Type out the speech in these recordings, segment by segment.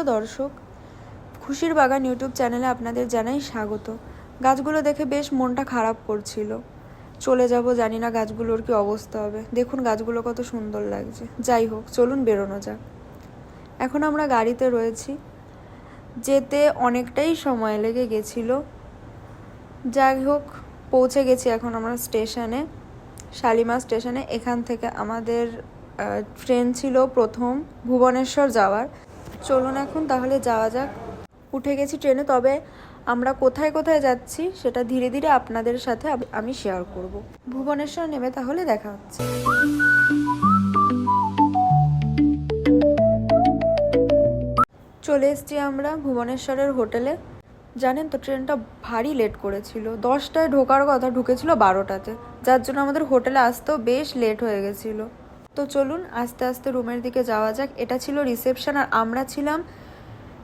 সুপ্রিয় দর্শক, খুশির বাগান ইউটিউব চ্যানেলে আপনাদের জানাই স্বাগত। গাছগুলো দেখে বেশ মনটা খারাপ করছিল। চলে যাব, জানি না গাছগুলোর কি অবস্থা হবে। দেখুন গাছগুলো কত সুন্দর লাগছে। যাই হোক, চলুন বেরোনো যাক। এখন আমরা গাড়িতে রয়েছি, যেতে অনেকটাই সময় লেগে গেছিলো। যাই হোক, পৌঁছে গেছি এখন আমরা স্টেশনে, শালিমার স্টেশনে। এখান থেকে আমাদের ট্রেন ছিল প্রথম ভুবনেশ্বর যাওয়ার। চলুন এখন তাহলে যাওয়া যাক। উঠে গেছি ট্রেনে, তবে আমরা কোথায় কোথায় যাচ্ছি সেটা ধীরে ধীরে আপনাদের সাথে আমি শেয়ার করব। ভুবনেশ্বর নেমে তাহলে দেখা হচ্ছে। চলে এসেছি আমরা ভুবনেশ্বরের হোটেলে। জানেন তো, ট্রেনটা ভারী লেট করেছিল। 10টায় ঢোকার কথা, ঢুকেছিল 12টাতে, যার জন্য আমাদের হোটেলে আসতেও বেশ লেট হয়ে গেছিলো। তো চলুন আস্তে আস্তে রুমের দিকে যাওয়া যাক। এটা ছিল রিসেপশন, আর আমরা ছিলাম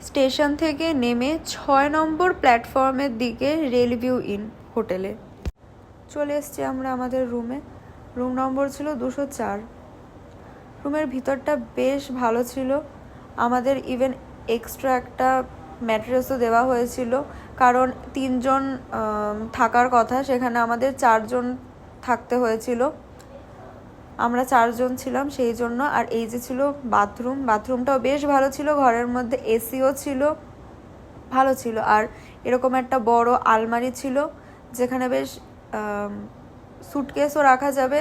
স্টেশন থেকে নেমে 6 নম্বর প্ল্যাটফর্মের দিকে রেলভিউ ইন হোটেলে। চলে এসেছি আমরা আমাদের রুমে। রুম নম্বর ছিল 204। রুমের ভিতরটা বেশ ভালো ছিল। আমাদের ইভেন এক্সট্রা একটা ম্যাট্রেসও দেওয়া হয়েছিল, কারণ 3 জন থাকার কথা, সেখানে আমাদের 4 জন থাকতে হয়েছিল। আমরা 4 জন ছিলাম সেই জন্য। আর এই যে ছিল বাথরুমটাও বেশ ভালো ছিল। ঘরের মধ্যে এসিও ছিল, ভালো ছিল। আর এরকম একটা বড় আলমারি ছিল, যেখানে বেশ সুটকেসও রাখা যাবে,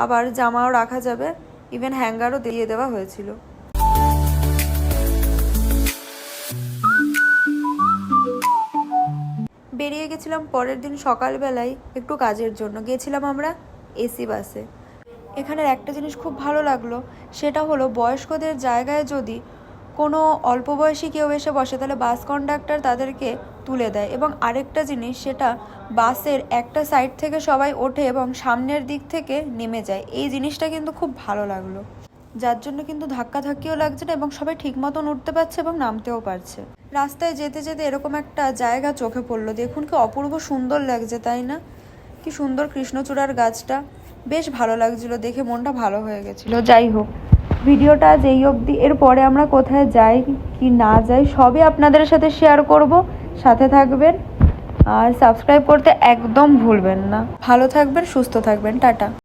আবার জামাও রাখা যাবে, ইভেন হ্যাঙ্গারও দিয়ে দেওয়া হয়েছিল। বেরিয়ে গেছিলাম পরের দিন সকালবেলায় একটু কাজের জন্য। গিয়েছিলাম আমরা এসি বাসে। এখানের একটা জিনিস খুব ভালো লাগলো, সেটা হলো বয়স্কদের জায়গায় যদি কোনো অল্প বয়সী কেউ এসে বসে, তাহলে বাস কন্ডাক্টর তাদেরকে তুলে দেয়। এবং আরেকটা জিনিস, সেটা বাসের একটা সাইড থেকে সবাই ওঠে এবং সামনের দিক থেকে নেমে যায়। এই জিনিসটা কিন্তু খুব ভালো লাগলো, যার জন্য কিন্তু ধাক্কাধাক্কিও লাগছে না এবং সবাই ঠিক মতন উঠতে পারছে এবং নামতেও পারছে। রাস্তায় যেতে যেতে এরকম একটা জায়গা চোখে পড়লো। দেখুন কি অপূর্ব সুন্দর লাগছে, তাই না? কি সুন্দর কৃষ্ণচূড়ার গাছটা, বেশ ভালো লাগছিল দেখে, মনটা ভালো হয়ে গেছিল। যাই হোক, ভিডিওটা আজ এই অবধি। এরপরে আমরা কোথায় যাই কি না যাই সবই আপনাদের সাথে শেয়ার করব। সাথে থাকবেন আর সাবস্ক্রাইব করতে একদম ভুলবেন না। ভালো থাকবেন, সুস্থ থাকবেন, টাটা।